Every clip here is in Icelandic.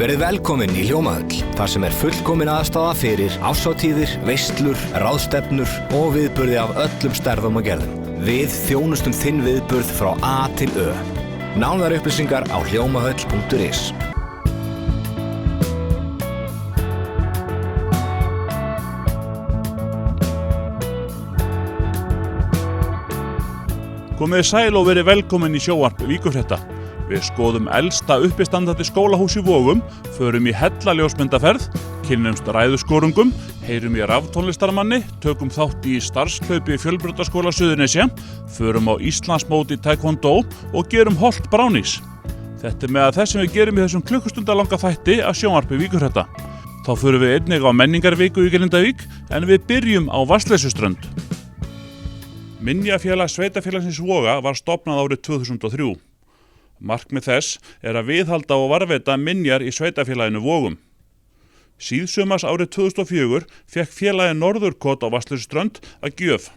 Verið velkomin í Hljómahöll, þar sem fullkomin aðstaða fyrir árshátíðir, veislur, ráðstefnur og viðburði af öllum stærðum og gerðum. Við þjónustum þinn viðburð frá A til Ö. Nánari upplýsingar á hljómahöll.is. Komið sæl og verið velkomin í sjónvarp Víkurfrétta. Við skoðum elsta uppistandandi skólahús í Vogum, förum í hellaljósmyndaferð, kynnumst ræðuskorungum, heyrum í raftónlistarmanni, tökum þátt í starfshlaupi Fjölbrautaskóla Suðurnesja, förum á Íslandsmót í taekwondo og gerum holt bránís. Þetta með það sem við gerum í þessum klukkustundalanga þætti að sjónvarpi Víkurfrétta. Þá förum við einnig á menningarviku í Grindavík, en við byrjum á Vatnsleysuströnd. Minjafélag Sveitarfélagsins Voga var stofnað árið 2003. Markmið þess að viðhalda og varðveita minjar í sveitarfélaginu Vogum. Síðsumars árið 2004 fékk félagið Norðurkot á Vatnsleysuströnd að gjöf.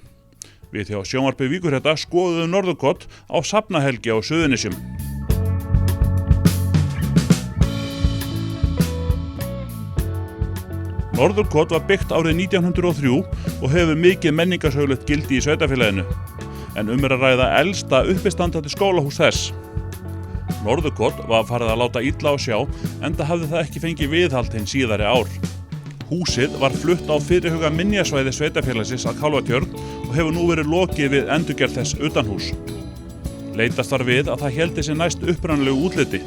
Við hjá sjónvarpi Víkurfrétta skoðuðum Norðurkot á safnahelgi á Suðurnesjum. Norðurkot var byggt árið 1903 og hefur mikið menningarsögulegt gildi í sveitarfélaginu, en að ræða elsta uppistandandi skólahús þess. Norðurkot var farið að láta illa á sjá, enda hafði það ekki fengið viðhald hinn síðari ár. Húsið var flutt á fyrirhuga minjasvæði sveitarfélagsins að Kálfatjörn og hefur nú verið lokið við endurgerð þess utanhús. Leitast var við að það héldi sig næst upprunalegu útliti.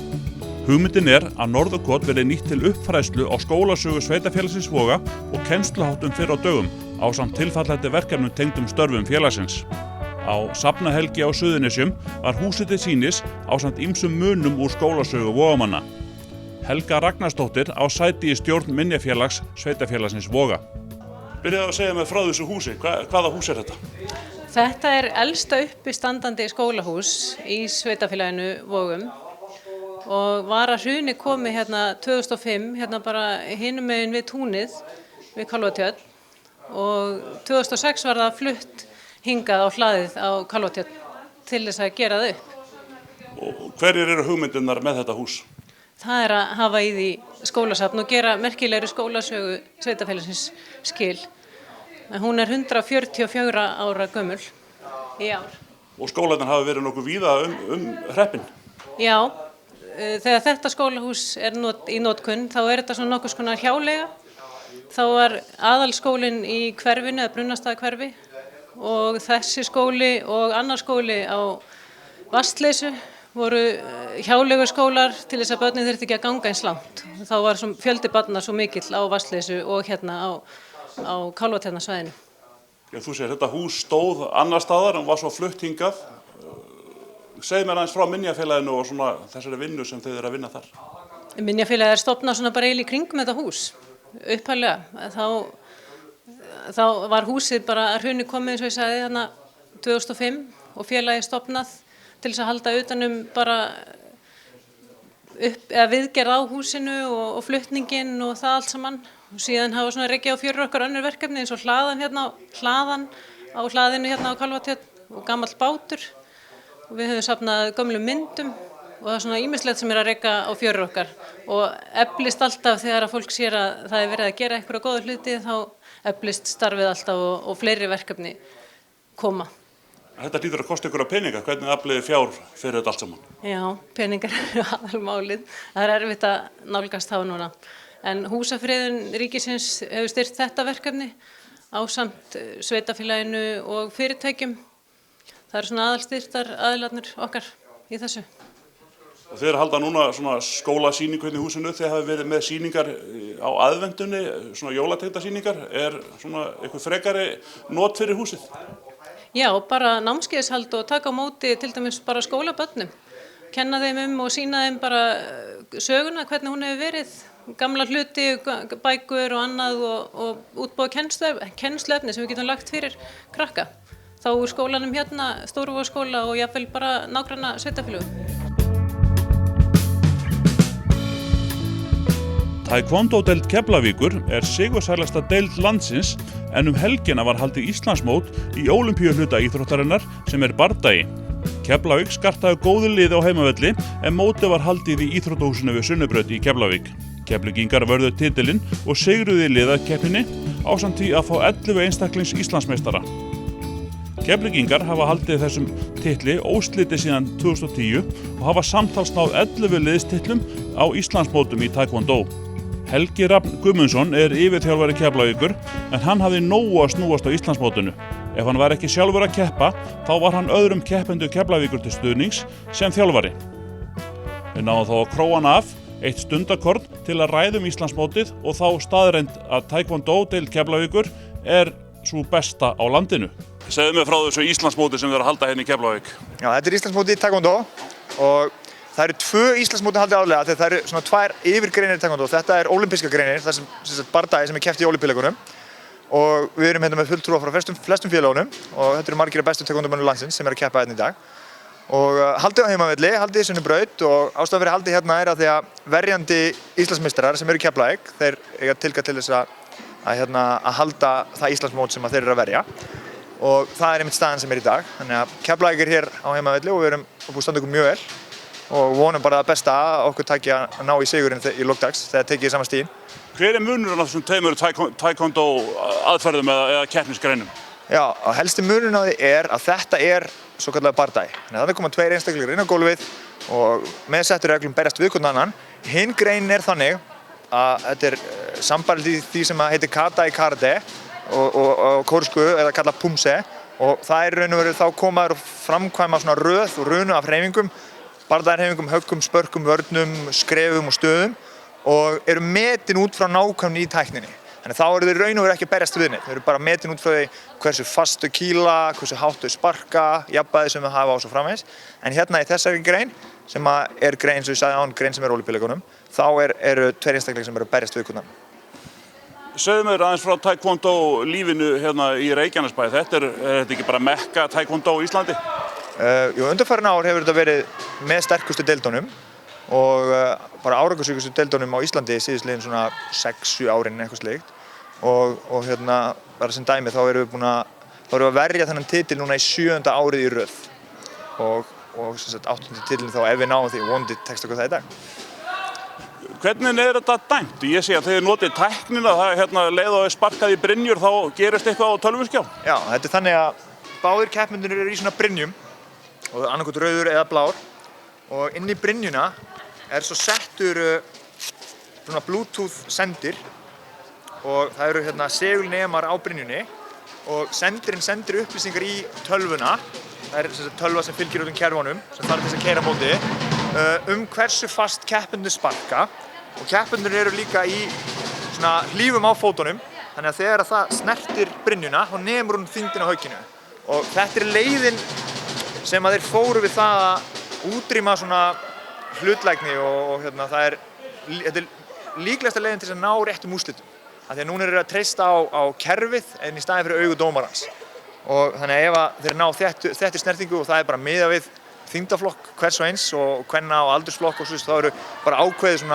Hugmyndin að Norðurkot verði nýtt til uppfræðslu á skólasögu sveitarfélagsins Voga og kennsluháttum fyrr á dögum, ásamt tilfallandi verkefnum tengdum störfum félagsins. Á safnahelgi á Suðurnesjum var húsið til sýnis ásamt ýmsum munum úr skólasögu Vogamanna. Helga Ragnarsdóttir á sæti í stjórn minjafélags sveitarfélagsins Voga. Byrjaðu að segja mér frá þessu húsi. Hvaða hús þetta? Þetta elsta uppistandandi skólahús í sveitarfélaginu Vogum og var að hruni komið hérna 2005, hérna bara hinum megin við túnið við Kálfatjörn, og 2006 var það flutt hingað á hlaðið á Kálfatjörn til þess að gera það upp. Og hverjir eru hugmyndirnar með þetta hús? Það að hafa í því skólasafn og gera merkilegri skólasögu sveitarfélagsins skil. Hún 144 ára gömul í ár. Og skólarnir hafa verið nokkuð víða hreppinn? Já, þegar þetta skólahús í notkun þá þetta svona nokkurs konar hjáleiga. Þá var aðalskólinn í hverfinu, eða Brunnastaðahverfi, og þessi skóli og annar skóli á Vatnsleysu voru hjáleiguskólar til þess að börnin þurfti ekki að ganga eins langt. Þá var fjöldi barna svo mikill á Vatnsleysu og hérna á Kálfatjarnarsvæðinu. Já, þú segir þetta hús stóð annar staðar en var svo flutt hingað. Segð mér aðeins frá minjafélaginu og svona þessari vinnu sem þið að vinna þar. Minjafélagið stofnað svona bara eiginlega í kringum þetta hús. Upphaflega. Þá var húsið bara að hruni komið, eins og ég sagði, þarna 2005 og félagið stofnað til þess að halda utanum bara viðgerð á húsinu og flutninginn og það allt saman. Og síðan hafa svona rekið á fyrir okkar önnur verkefni eins og hlaðan á hlaðinu hérna á Kálfatjörn og gamall bátur. Og við höfum safnað gömlum myndum og það svona ýmislegt sem að reka á fyrir okkar og eflist alltaf þegar að fólk sér að það verið að gera einhverja góða hluti, þá eflist starfið alltaf og fleiri verkefni koma. Þetta hlýtur að kosta ykkur peninga. Hvernig afliði fjár fyrir þetta allt saman? Já, peningar eru aðalmálið. Það erfitt að nálgast þá núna. En Húsafriðun ríkisins hefur styrkt þetta verkefni ásamt sveitarfélaginu og fyrirtækjum. Það eru svona aðalstyrktar aðilarnir okkar í þessu. Og þið að halda núna svona skólasýningu hérna í húsinu. Þið hafi verið með sýningar á aðvendunni, svona jólatengda sýningar. Svona eitthvað frekari not fyrir húsið? Já, bara námskeiðshald og taka á móti til dæmis bara skólabörnum. Kenna þeim og sýna þeim bara söguna, hvernig hún hefur verið. Gamla hluti, bækur og annað og útbúa kennsluefni sem við getum lagt fyrir krakka. Þá úr skólanum hérna, Stóruvogsskóla og jafnvel bara nágranna sveitarfélögum. Taekwondo-deild Keflavíkur sigursælasta deild landsins, en helgina var haldið Íslandsmót í ólympíuhluta íþróttarinnar sem bardagi. Keflavík skartaði góðu liði á heimavelli en mótið var haldið í íþróttahúsinu við Sunnubraut í Keflavík. Keflvíkingar vörðu titilinn og sigruðu liðakeppninni ásamt því að fá 11 einstaklings Íslandsmeistara. Keflvíkingar hafa haldið þessum titli óslitið síðan 2010 og hafa samtals náð 11 liðstitlum á Íslandsmótum í Taekwondo. Helgi Rafn Guðmundsson yfirþjálfari Keflavíkur en hann hafði nógu að snúast á Íslandsmótinu. Ef hann var ekki sjálfur að keppa, þá var hann öðrum keppendur Keflavíkur til stuðnings sem þjálfari. Við náðum þá að króa hann af eitt stundarkorn til að ræða Íslandsmótið og þá staðreynd að Taekwondo-deild Keflavíkur sú besta á landinu. Segðu mér frá þessu Íslandsmóti sem þið að halda hérna í Keflavík. Já, þetta Íslandsmóti í Taekwondo og það eru 2 Íslandsmóti haldið árlega þegar það eru svona 2 yfirgreinir í Taekwondo. Þetta er ólympíska greinir, það sem bardagi sem keppt í Ólympíuleikunum og við erum hérna með fulltrúa frá flestum félögunum og þetta eru margir af bestu taekwondo-mönnum landsins sem eru að keppa hérna í dag. Og haldið á heimavelli, haldið í Sunnubraut og ástæðan fyrir haldið hérna að því að verjandi Íslandsmeistarar sem eru í Keflavík, þeir eiga tilkall til þess að halda það Íslandsmót sem þeir eru að verja. Og það er einmitt staðan sem er í dag. Þannig að Keflavík er hér á heimavelli og við erum búin að standa okkur mjög vel og vonum bara það besta að okkur taki að ná í sigurinn í lok dags þegar tekið í sama stíginn. Hver er munurinn á þessum tveimur Taekwondo aðferðum eða keppnisgreinum? Já, helsti munurinn á því er að þetta er svokallaður bardagi. Þannig koma 2 einstaklingar inn á gólfið og með settu reglum berjast við hvern annan. Hinn greinin er þannig að þetta er sambærilegt því sem heitir kata í karate og kórsku eða kallað pumse og það er raun og veru þá komaður og framkvæma svona röð og runu af hreyfingum, bardagahreyfingum, höggum, spörkum, vörnum, skrefum og stöðum og eru metin út frá nákvæmni í tækninni. Þannig þá eru þeir raun og veru ekki að berjast við neitt. Þeir eru bara metin út frá því hversu fast þau kýla, hversu hátt þau sparka, jafnvægið sem þau hafa og svo framvegis. En hérna í þessari grein, sem er grein, sem ég sagði án, grein sem er Ólympíuleikunum, þá eru 2 einstaklingar sem eru að berjast við hvern annan. Segðu mér aðeins frá Taekwondo lífinu hérna í Reykjanesbæ. Þetta er ekki bara mekka Taekwondo í Íslandi? Undanfarin ár hefur þetta verið með sterkustu deildunum og bara árangursríkustu deildunum á Íslandi síðastliðin svona 6-7 árin eitthvað slíkt og hérna bara sem dæmi þá erum við að verja þennan titil núna í 7. árið í röð og sem sagt 8. titilin þá ef við náum því vonandi tekst okkur það í dag. Hvernig er þetta dæmt? Ég sé að þegar notið tæknina, það leið og sparkað í brynjur þá gerist eitthvað á tölvuskjá. Já, þetta er þannig að báðir keppendurnir eru í svona brynjum og annaðhvort rauður eða blár og inn í brynjuna er svo settur svona Bluetooth sendir og það eru segulnemar á brynjunni og sendirinn sendir upplýsingar í tölvuna. Það er tölva sem fylgir út kerfunum sem þarf til þess að keyra á móti hversu fast keppendurnir sparka og keppendurnir eru líka í svona hlífum á fótunum þannig að þegar það snertir brynjuna þá nemur hún þyngdina á högginu og þetta er leiðin sem að þeir fóru við það að útrýma svona hlutlægni og þetta er líklegasta leiðin til að ná réttum úrslitum. Því að núna eru að treysta á kerfið en í staðinn fyrir augu dómarans. Og þannig að ef þeir ná þéttri snertingu og það er bara miðað við þyngdarflokk hvers og eins og kvenna og aldursflokk og svo þá eru bara ákveðin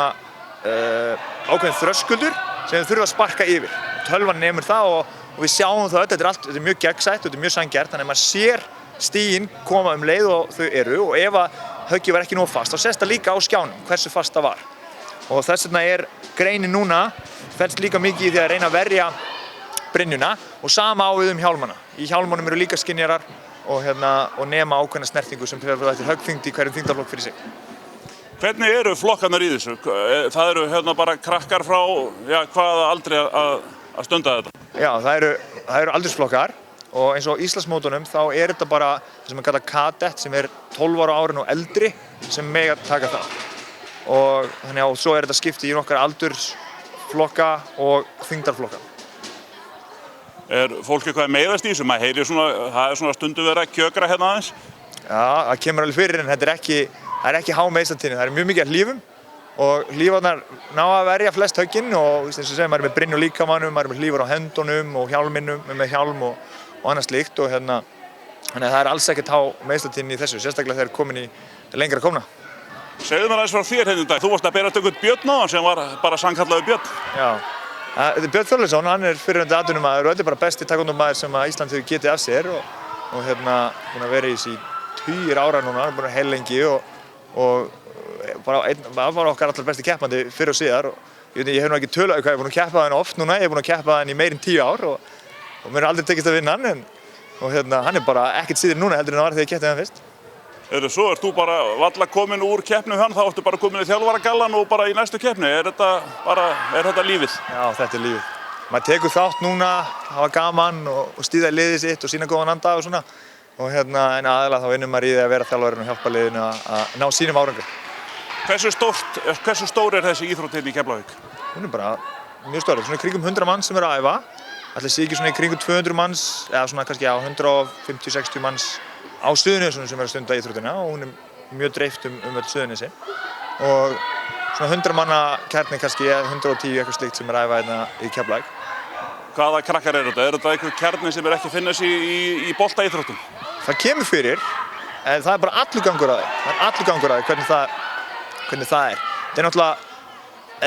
þröskuldur sem þau þurfa að sparka yfir. Tölvan nemur það og við sjáum það öll, þetta er mjög gegnsætt og þetta er mjög sanngjarnt þannig að maður sér stigin koma leið og þau eru og ef að höggið var ekki nógu fast þá sést það líka á skjánum hversu fast það var. Og þess vegna er greinin núna felst líka mikið í því að reyna að verja brynjuna og sama á við hjálmana. Í hjálmunum eru líka skynjarar og nema ákveðna snertingu sem fer eftir höggþyngd í hverjum þyngdarflokk fyrir sig. Hvernig eru flokkarnir í þessu? Það eru bara krakkar frá hvaða aldri að stunda þetta? Já, það eru aldursflokkar og eins og Íslandsmótunum þá er þetta bara það sem er kallað kadett sem er 12 ára á árinu og eldri sem mega taka það. Og þannig að svo er þetta skipti í nokkar aldursflokka og þyngdarflokka. Er fólk eitthvað meiðast í þessu? Maður heyrir það er svona stundum verið að kjökra hérna aðeins? Já, það kemur alveg fyrir en þetta er ekki há meiðslantíðni. Það er mjög mikið af hlífum og hlífarnar ná að verja flest höggin og eins og segir maður er með brynju á líkamanum, maður er með hlífar á höndunum og hjálminum, með hjálm og annað slíkt og þannig að það er alls ekkert há meiðslantíðni í þessu, sérstaklega þegar komin í lengra komna. Segðu mér aðeins frá þér hérna í dag. Þú varst að berast einhvern Björn á hann sem var bara sannkallaður Björn. Já, þetta er Björn Þorleifsson, hann er fyrrverandi atvinnumaður og þetta er bara besti taekwondo-maður sem Ísland hefur getið af sér og búinn að vera í þessu í tugir ára núna, hann er búinn heil lengi og bara okkar allar besti keppandi fyrr og síðar og ég hef nú ekki tölað hvað ég er búinn að keppa hann oft núna, ég er búinn að keppa hann í meir en 10 ár og mér er aldrei tekist að vinna hann og hann er bara ekkert síður núna heldur en hann var þegar ég keppti hann fyrst. Svo ert þú bara varla komin úr keppni hann, þá ertu bara komin í þjálfaragallan og bara í næstu keppni. Er þetta lífið? Já, þetta er lífið. Maður tekur þátt núna, hafa gaman og stíða í liðið sitt og sýna góðan anda og svona. Og en aðalega þá vinnur maður í því að vera þjálfarinn og hjálpa liðinu að ná sínum árangri. Hversu stór er þessi íþrótt hérna í Keflavík? Hún er bara mjög stór. Svona í kringum 100 manns sem eru að æfa. Ætli sé ekki svona í kringum 200 manns, eða svona kannski 150-60 manns á Suðurnesjum sem eru að stunda íþróttina og hún er mjög dreift öll Suðurnesji. Og svona 100 manna kjarni kannski, 110 eitthvað slíkt sem er að æfa hérna í Keflavík. Hvaða krakkar eru þetta? Er þetta einhver kjarni sem er ekki að finna sig í boltaíþróttum? Það kemur fyrir, en það er bara allur gangur að því. Það er allur gangur að því hvernig það er. Þetta er náttúrulega,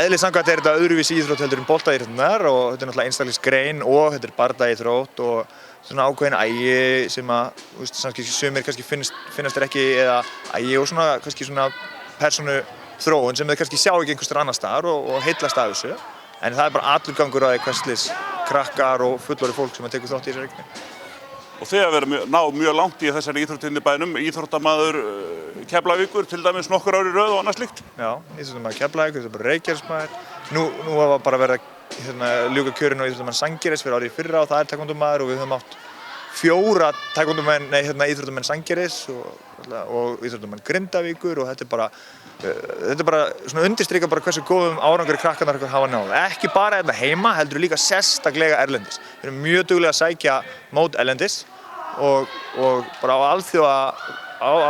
eðli samkvæmt er þetta öðruvísi íþrótt heldur en boltaíþróttirnar og þetta er náttúrulega einstaklingsgrein og þetta er bardaíþrótt og svona ákveðin ægi sem að, sumir kannski finnast þér ekki eða ægi og svona kannski svona persónu þróun sem þeir kannski sjá ekki einhvers staðar annars staðar og heillast af þessu. En það er bara allur gangur að því hverslis krakkar og fullorðið fólk sem að tekur þátt í þessari keppni. Og þið hafa verið mjög langt í þessari íþróttinni bænum, íþróttamaður Keflavíkur til dæmis nokkur ár í röð og annað slíkt? Já, íþróttamaður Keflavíkur, þetta er bara Reykjanesmaður. Nú hafa bara verið að ljúka kjörinu á íþróttamenn Sandgerðis fyrir árið í fyrra og það er taekwondo-maður og við höfum átt 4 íþróttamenn Sandgerðis og íþróttamenn Grindavíkur og þetta er bara svona undirstrikar bara hversu góðum árangur krakkarnir hafa náð. Ekki bara hérna heima, heldur líka sérstaklega erlendis. Við erum mjög duglega að sækja mót erlendis og bara á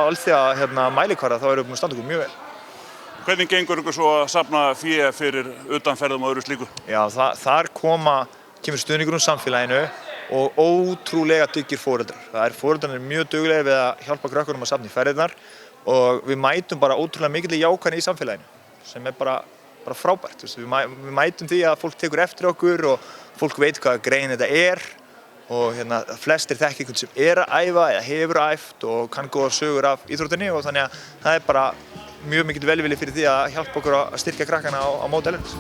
alþjóða mælikvarða þá erum við búin að standa okkur mjög vel. Hvernig gengur ykkur svo að safna fé fyrir utanferðum og öðru slíku? Já, þar kemur stuðningur samfélaginu og ótrúlega duggir foreldrar. Foreldrarnir eru mjög duglegir við að hjálpa krökkunum að safna í ferðirnar og við mætum bara ótrúlega mikilli jákvæðni í samfélaginu sem er bara frábært. Við mætum því að fólk tekur eftir okkur og fólk veit hvaða grein þetta er og flestir þekki einhvern sem er að æfa eða hefur æft og kann góða sögur af íþróttinni og þannig að það er bara mjög mikill velvilji fyrir því að hjálpa okkur að styrkja krakkana á mót erlendis.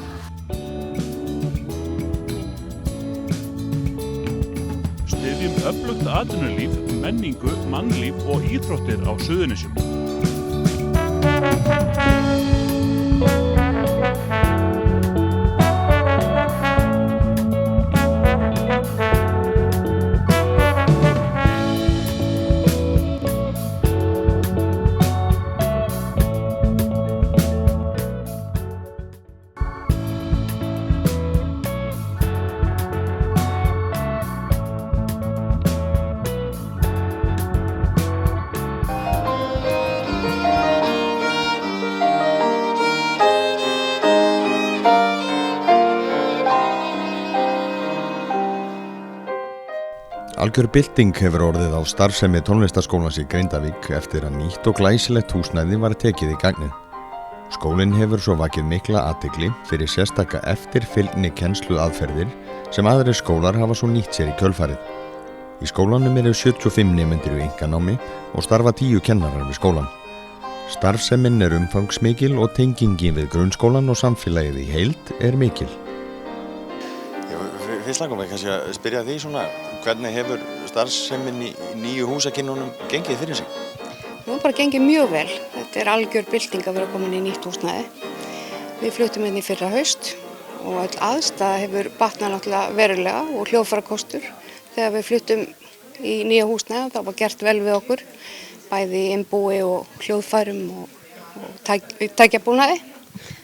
Styðjum öflugt atvinnulíf, menningu, mannlíf og íþróttir á Suðurnesjum. Algjör bylting hefur orðið á starfsemi tónlistarskólans í Grindavík eftir að nýtt og glæsilegt húsnæði var tekið í gagnið. Skólinn hefur svo vakið mikla athygli fyrir sérstaka eftirfylgni kennsluaðferðir sem aðrir skólar hafa svo nýtt sér í kjölfarið. Í skólanum eru 75 nemendur í einkanámi og starfa 10 kennarar við skólann. Starfsemin er umfangsmikil og tengingin við grunnskólan og samfélagið í heild er mikil. Fyrst langum við kannski að spyrja því svona, hvernig hefur starfsemin í nýju húsakynnunum gengið fyrir sig? Nú har bara gengið mjög vel. Þetta er algjör bylting að vera komin í nýtt húsnæði. Við fluttum inn í fyrra haust og öll aðstaða hefur batnað náttúrulega verulega og hljóðfarakostur. Þegar við fluttum í nýja húsnæði þá var gert vel við okkur, bæði innbúi og hljóðfærum og tækjabúnaði.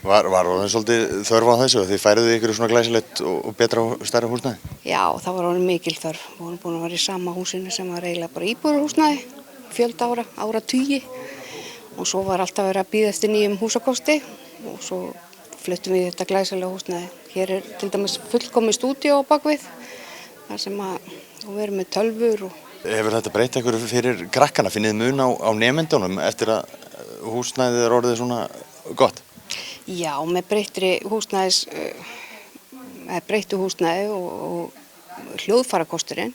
Var orðin svolítið þörf á þessu? Þið færuðu ykkur svona glæsilegt og betra og stærra húsnæði? Já, það var orðin mikil þörf. Við vorum búin að vera í sama húsinu sem var eiginlega bara íbúðarhúsnæði, fjölda áratugi og svo var alltaf verið að bíða eftir nýjum húsakosti og svo fluttum við þetta glæsilega húsnæði. Hér er til dæmis fullkomið stúdíó á bakvið, þar sem við erum með tölvur. Hefur þetta breytt einhverju fyrir krakkana? Finnið mun á nemendunum eftir að húsnæðið er orðið svona gott? Já, með breyttu húsnæði og hljóðfarakosturinn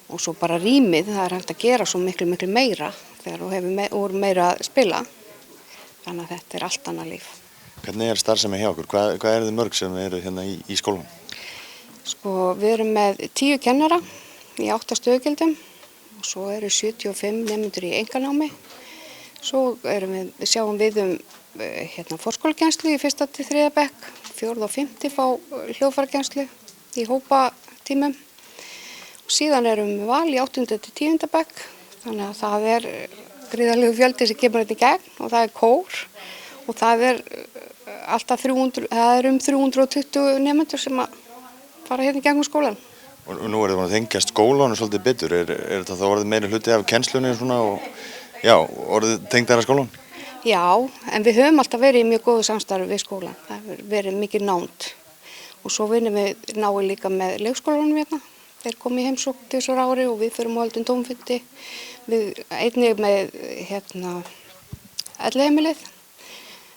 og svo bara rýmið, það er hægt að gera svo miklu meira þegar þú hefur úr meira að spila. Þannig að þetta er allt annað líf. Hvernig starfsemi hjá okkur? Hvað eru þið mörg sem eru hérna í skólanum? Sko, við erum með 10 kennara í 8 stöðugildum og svo eru 75 nemendur í einkanámi. Svo sjáum við forskólakennslu í 1. til 3. bekk, 4. og 5. fá hljóðfærakennslu í hópatímum. Síðan erum við val í 8. til 10. bekk, þannig að það er gríðarlegu fjöldi sem kemur þetta í gegn og það er kór og það er alltaf 320 nemendur sem að fara hérna í gegnum skólan. Og nú er þið búin að tengjast skólanum svolítið betur. Er þetta þá orðið meiri hluti af kennslunni svona og orðið tengdara skólan? Já, en við höfum alltaf verið í mjög góðu samstarfi við skólan. Það hefur verið mikið nánd. Og svo vinnum við náið líka með leikskólanum hérna. Þeir komu í heimsókn til þessar ári og við förum á höldum tómfundi. Við einnig með elliheimilið.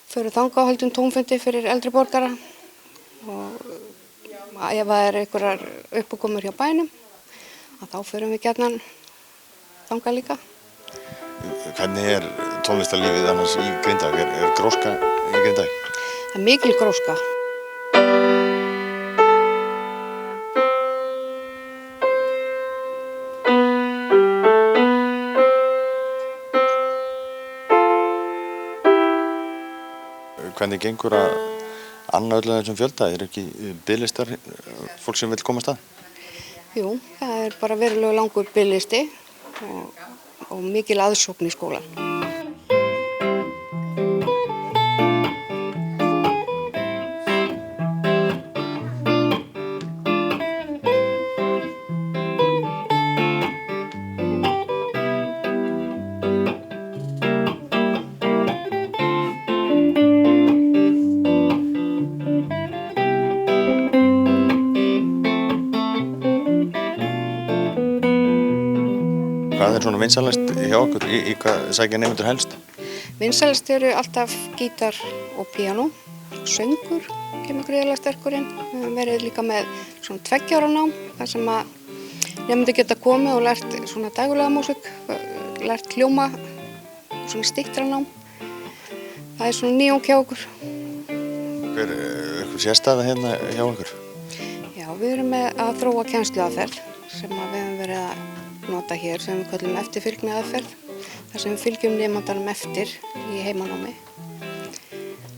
Förum þangað á höldum tómfundi fyrir eldri borgara. Og ef það er einhverjar uppákomur hjá bænum, þá förum við gjarnan þangað líka. Hvernig er tónlistarlífið annars í Grindavík? Er gróska í Grindavík? Það er mikil gróska. Hvernig gengur að anna öllu þessum fjölda? Er ekki biðlistar fólk sem vil komast að? Jú, það er bara verulega langur biðlisti og mikil aðsókn í skólan. Hvað er svona vinsælast hjá okkur? Í hvað sækja nemendur helst? Vinsælast eru alltaf gítar og píanó. Söngur kemur gríðarlega sterkur inn. Við höfum verið líka með svona 2 ára nám, þar sem að nemendur geta komið og lært svona dægulega músík, lært hljóma, svona styttra nám. Það er svona nýjung hjá okkur. Er eitthvað sérstæða hérna hjá okkur? Já, við erum með að þróa kennsluaðferð sem við höfum verið að nota hér, sem við kallum eftirfylgni aðferð, þar sem við fylgjum nemandanum eftir í heimanámi.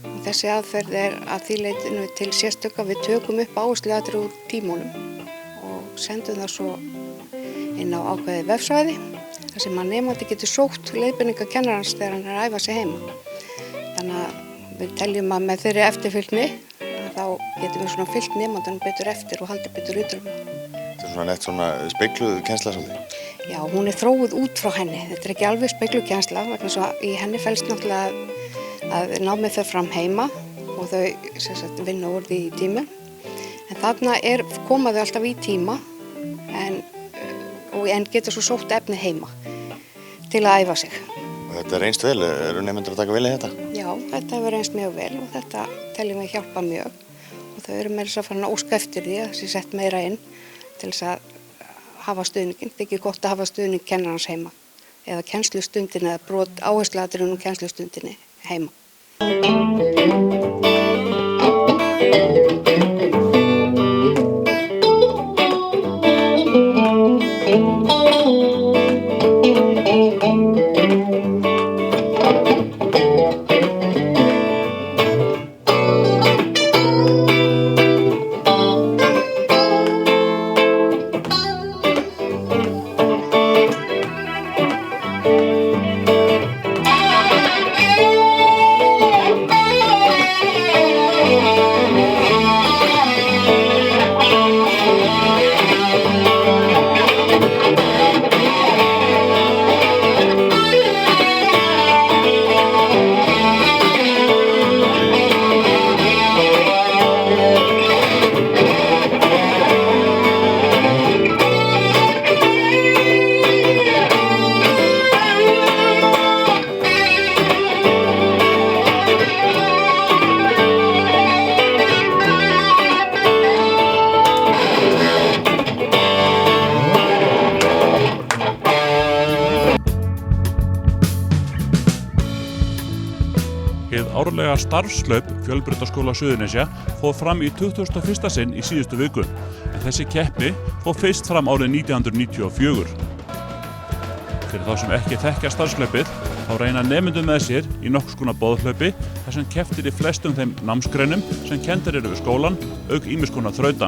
Og þessi aðferð er að því leytinu til sérstök að við tökum upp áhersluatriði úr tímunum og sendum það svo inn á ákveðið vefsvæði, þar sem að nemandi getur sótt leiðbeiningar kennarans þegar hann er að æfa sig heima. Þannig að við teljum að með þeirri eftirfylgni þá getum við svona fylgt nemandanum betur eftir og haldið betur utan um það. Þetta er svona neitt svona spegluð kennsla svolítið? Já, hún er þróuð út frá henni. Þetta er ekki alveg spegluð kennsla, vegna svo í henni felst náttúrulega að námið fer fram heima og þau vinna úr því í tíma. En þarna koma þau alltaf í tíma en geta svo sótt efni heima til að æfa sig. Og þetta reynst vel, eru nemendur að taka vel í þetta? Já, þetta hefur reynst mjög vel og þetta teljum við hjálpa mjög. Og þau eru meira að fara að óska eftir því að það sé sett meira inn til þess að hafa stuðninginn. Það er ekki gott að hafa stuðning kennarans heima eða kennslustundin eða brot áhersluatriðinu og kennslustundinni heima. árlega starfslaup Fjölbrautaskóla Suðurnesja fór fram í 21. sinn í síðustu viku, en þessi keppni fór fyrst fram árið 1994. Fyrir þá sem ekki þekkja starfslaupið, þá reyna nemendur með sér í nokkurs konar boðhlaupi þar sem kepptir í flestum þeim námsgreinum sem kenndar eru við skólan, auk ýmiss konar þrauta.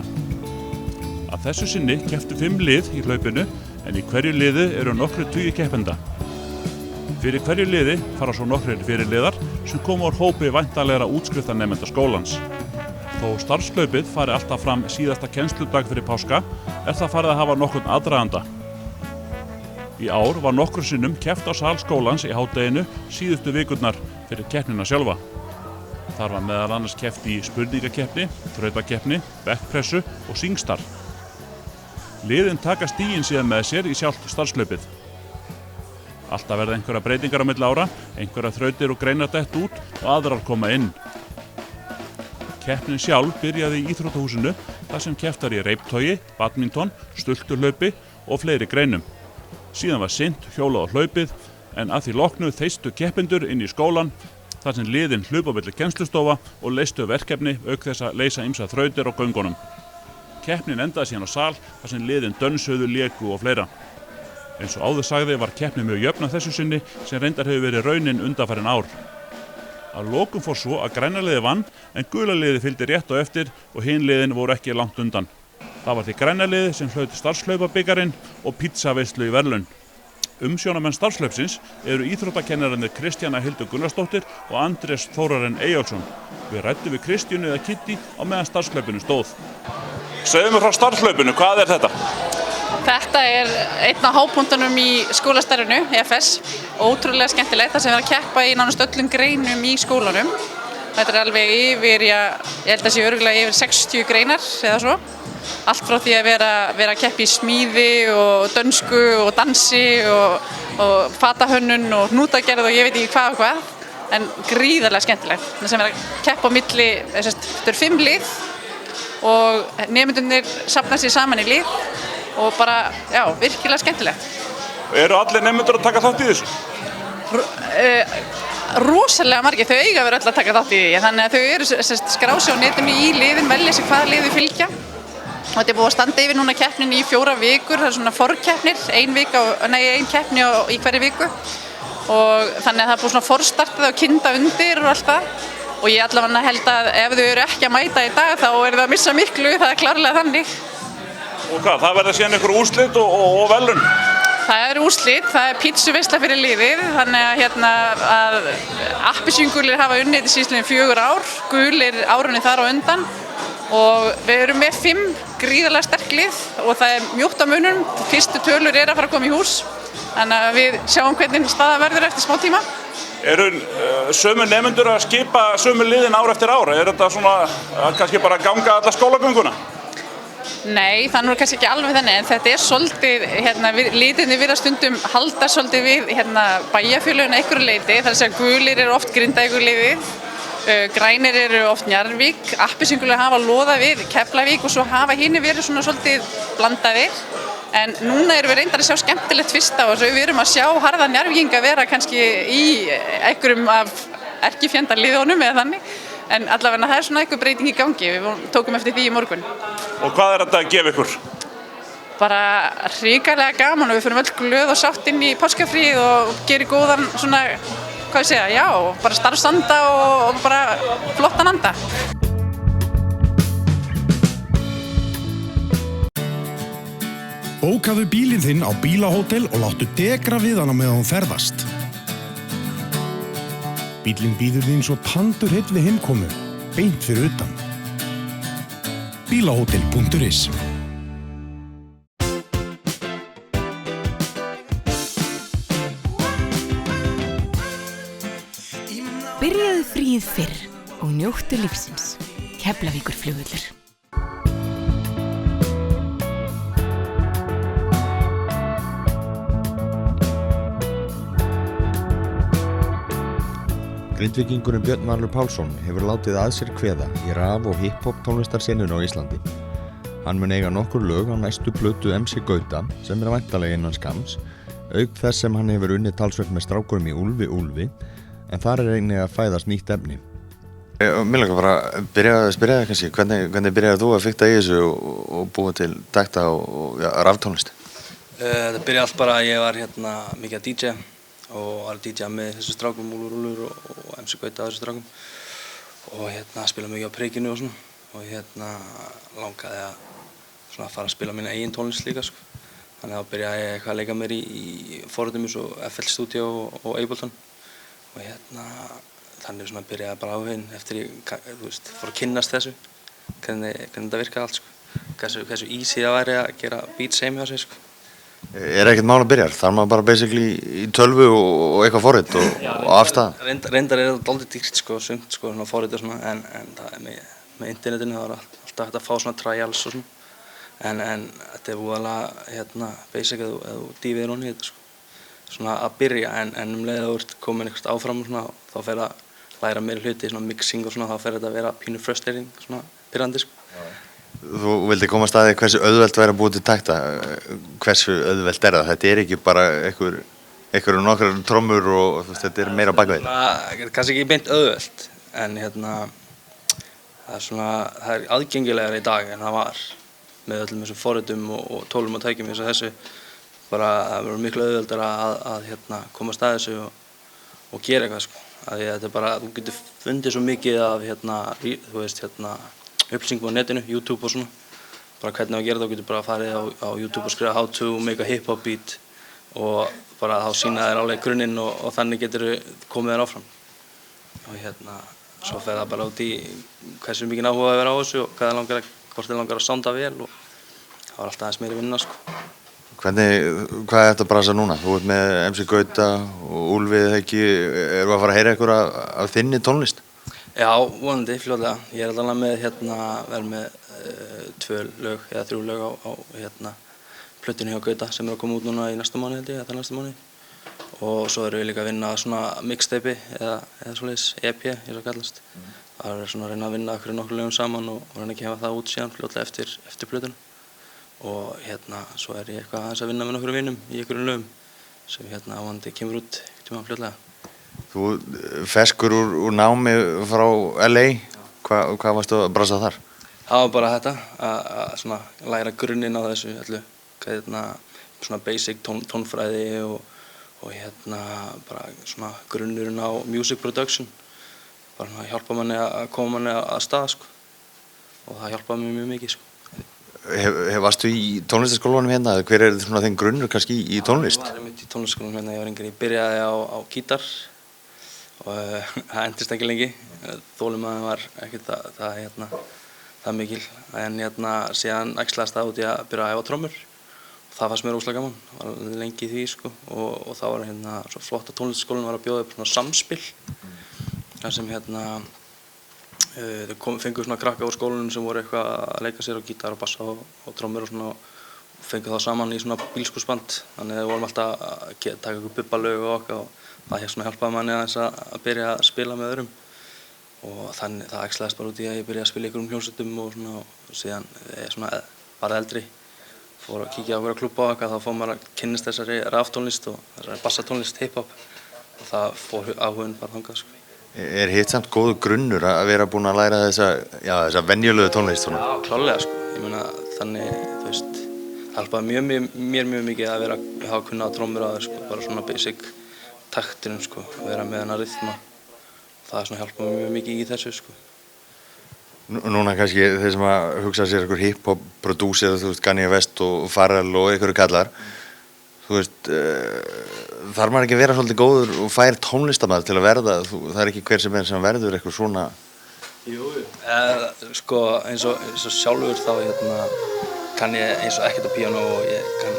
Að þessu sinni kepptu 5 lið í hlaupinu, en í hverju liði eru nokkru tugir keppenda. Fyrir hverju liði fara svo nokkrir fyrirliðar sem koma úr hópi væntanlegra útskriftarnemenda skólans. Þó starfslaupið fari alltaf fram síðasta kennsludag fyrir páska, er það farið að hafa nokkurn aðdraganda. Í ár var nokkrum sinnum keppt á sal skólans í hádeginu síðustu vikurnar fyrir keppnina sjálfa. Þar var meðal annars keppt í spurningakeppni, þrautakeppni, bekkpressu og singstar. Liðin taka stigin síðan með sér í sjálft starfslaupið. Alltaf verða einhverja breytingar á milli ára, einhverja þrautir og greinar dett út og aðrar koma inn. Keppnin sjálf byrjaði í íþróttahúsinu þar sem keppt var í reiptogi, badminton, stulturhlaupi og fleiri greinum. Síðan var synt, hjólað og hlaupið, en að því loknu þeystu keppendur inn í skólan þar sem liðin hlupu á milli kennslustofa og leystu verkefni auk þess að leysa ýmsa þrautir á göngunum. Keppnin endaði síðan á sal þar sem liðin dönsuðu, léku og fleira. Eins og áður sagði var keppni mjög jöfn að þessu sinni sem reyndar hefur verið raunin undanfarin ár. Að lokum fór svo að græna liði vann en gula liði fylgdi rétt á eftir og hin liðin voru ekki langt undan. Það var því græna liði sem hlaut starfslaupabikarinn og pizzaveislu í verðlaun. Umsjónamenn starfslaupsins eru íþróttakennararnir Kristjana Hildur Gunnarsdóttir og Andrés Þórarinn Eyjólfsson. Við ræddum við Kristjánu eða Kitty á meðan starfslaupinu stóð. Segðu mér frá starfslaupinu, hvað er þetta? Þetta er einn af hápunktunum í skólastarfinu, EFS. Ótrúlega skemmtilegt, það sem er að keppa í nánast öllum greinum í skólanum. Þetta er alveg yfir, ég held að sé örugglega yfir 60 greinar eða svo. Allt frá því að vera að keppa í smíði og dönsku og dansi og fatahönnun og hnútagerð og ég veit ekki hvað og hvað. En gríðarlega skemmtilegt. Það sem er að keppa á milli, þetta eru 5 lið og nemendurnir safna sér saman í lið. Og bara, já, virkilega skemmtilegt. Eru allir nemendur að taka þátt í þessu? Rosalega margir, þau eiga að vera öll að taka þátt í því, þannig að þau eru skrá sig á netinu í liðin, velja sig hvaða lið þau fylgja. Og þetta er búið að standa yfir núna keppnin í 4 vikur, það er svona forkeppnir, ein keppni í hverju viku. Og þannig að það er búið svona forstartað og kynda undir og allt það. Og ég allavega held að ef þau eru ekki að mæta í dag þá eru það að missa miklu, það er klárlega þannig. Og hvað, það verða síðan einhver úrslit og verðlaun? Það er úrslit, það er pítsuveisla fyrir liðið, þannig að appelsíngulir hafa unnið í síðastliðin 4 ár, gulir árunni þar á undan og við erum með 5 gríðarlega sterk lið og það er mjótt á munum, fyrstu tölur er að fara að koma í hús, þannig að við sjáum hvernig staða verður eftir smá tíma. Eru sömu nemendur að skipa sömu liðin ár eftir ár? Er þetta svona kannski bara að ganga alla skólagönguna? Nei, það er kannski ekki alveg þannig, en þetta er svolítið, litirnir virðast stundum halda svolítið við bæjarfélögin að einhverju leyti, þar að segja gulir eru oft Grindavíkurliðið, grænir eru oft Njarðvík, appelsíngulir hafa loða við Keflavík og svo hafa hinir verið svona svolítið blandaðir. En núna erum við reyndar að sjá skemmtilegt fyrsta og við erum að sjá harða Njarðvíkinga vera kannski í einhverjum af erkifjandaliðunum eða þannig. En allavega það er svona eitthvað breyting í gangi, við tókum eftir því í morgun. Og hvað er þetta að gefa ykkur? Bara hrikalega gaman og við fyrir öll glöð og sátt inn í páskafríð og gerir góðan svona, hvað ég segja, já, bara starfsanda og bara flottan anda. Bókaðu bílinn þinn á bílahótel og láttu degra við hana meðan hún ferðast. Bíllinn bíður þín svo tandurheill við heimkomu, beint fyrir utan. Bílahótel.is. Byrjaðu fríið fyrr og njóttu lífsins. Keflavíkurflugvöllur. Grindvíkingurinn Björn Valur Pálsson hefur látið að sér kveða í raf- og hip-hop tónlistarsenunni á Íslandi. Hann mun eiga nokkur lög á næstu plötu MC Gauta sem er væntanlega innan skamms, auk þess sem hann hefur unnið talsvert með strákurum í Úlfi, en þar er einnig að fæðast nýtt efni. Mér langar bara að byrja að spyrja það kannski, hvernig byrjaði þú að fikta í þessu og búa til takta og raftónlist? Það byrjaði allt bara að ég var mikið að DJ og var að DJ með þessu strákum, Úlfur og MC Gauta þessu strákum og spila mikið á Prikinu og svona og langaði að fara að spila mína eigin tónlist líka sko. Þannig að byrjaði ég eitthvað að leika mér í forritum eins og FL Studio og Ableton og þannig byrjaði bara áhuginn eftir ég fór að kynnast þessu, hvernig þetta virkaði allt sko. Hversu easy það væri að gera beats heim hjá sig sko. Ekkert mál að byrja? Þarf maður bara basically í tölvu og eitthvað forrit og afstæða? Reyndar þetta dálítið dýrt sko, sumt sko, forrit og svona, en það með internetinu það alltaf hægt að fá svona trials og svona. En þetta voðalega basic að þú dýfir hún í þetta sko. Svona að byrja, en leið að þú ert komin eitthvað áfram og svona, þá fer að læra meira hluti, svona mixing og svona, þá fer þetta að vera pínu frustrating, svona pirrandi sko. Þú vildi koma að staði hversu auðvelt væri að búa til takta, hversu auðvelt það? Þetta ekki bara einhverju nokkrar trommur og þetta meira bakveð? Kannski ekki beint auðvelt, en það aðgengilegar í dag en það var með öllum þessum forritum og tólum og tækjum eins og þessu. Bara það verður miklu auðveldara að koma að staði þessu og gera eitthvað sko. Þetta bara, þú getur fundið svo mikið af upplýsingum á netinu, YouTube og svona, bara hvernig að gera það, þú getur bara farið á YouTube og skrifa how to make a hip-hop beat og bara þá sýna þér alveg grunninn og þannig getur komið þér áfram og svo fer það bara út í hversu mikið áhuga að vera á þessu og hvort þið langar að sounda vel og það var alltaf aðeins meiri vinna sko. Hvað er þetta að brasa núna? Þú ert með MC Gauta og Úlfið erum að fara að heyra ykkur af þinni tónlist? Já, vonandi, fljótlega. Ég allavega með verið með 2 lög eða 3 lög á plötunni hjá Gauta sem að koma út núna í næsta mánuði held ég, þetta næsta mánuði. Og svo erum við líka að vinna svona mixtape eða svoleiðis EP, ég svo kallast. Það er svona að reyna að vinna okkur nokkur lögum saman og reyna að gefa það út síðan fljótlega eftir plötuna. Og svo er ég eitthvað aðeins að vinna með nokkur vinum í einhverjum lögum sem vonandi kemur út tíma fljótlega. Þú feskur úr námi frá LA, hvað varstu að brasa þar? Það var bara þetta, að læra grunninn á þessu öllu, svona basic tónfræði og bara svona grunnurinn á music production, bara hjálpa manni að koma manni að stað sko, og það hjálpaði mér mjög mikið sko. Varstu í tónlistarskólanum hérna, eða hver svona þinn grunnur kannski í tónlist? Ég var í tónlistarskólanum hérna, ég var yngri, ég byrjaði á gítar og það endist ekki lengi, þolinmæðin var ekkert það mikil, en síðan æxlaðist það út í að byrja að æfa trommur og það fannst mér óslega gaman, var lengi í því sko og þá var svo flott að tónlistarskólinn var að bjóða upp svona samspil, þar sem þau fengu svona krakka úr skólanum sem voru eitthvað að leika sér á gítar og bassa og trommur og svona og fengu þá saman í svona bílskúrsband, þannig að við vorum alltaf að taka ykkur bubbalög og okkar og það hjálpaði manni aðeins að byrja að spila með öðrum og þannig það æxlaðist bara út í að ég byrjaði að spila ykkur hljómsveitum og svona og síðan svona bara eldri fór að kíkja á okkur klúbba og eitthvað, þá fór maður að kynnast þessari raftónlist og þessari bassatónlist, hip-hop og það fór áhuginn bara þangað sko. Hitt samt góður grunnur að vera búinn að læra þessa venjulegu tónlist svona? Já, klárlega sko, ég meina þannig, þú veist, það hjálpaði mér mjög mikið að vera að hafa kunnað trommur á þér sko, bara svona basic taktinum sko, að vera með hennar rytma, það svona hjálpaði mér mjög mikið í þessu sko. Núna kannski þeir sem að hugsa sér einhver hip-hop prodúser, þú veist, Kanye West og Pharrell og einhverju kallar, þú veist, þarf maður ekki að vera svolítið góður og fær tónlistarmaður til að verða, það er ekki hver sem verður eitthvað svona? Jú, sko eins og sjálfur þá kann ég eins og ekkert á píanó og ég kann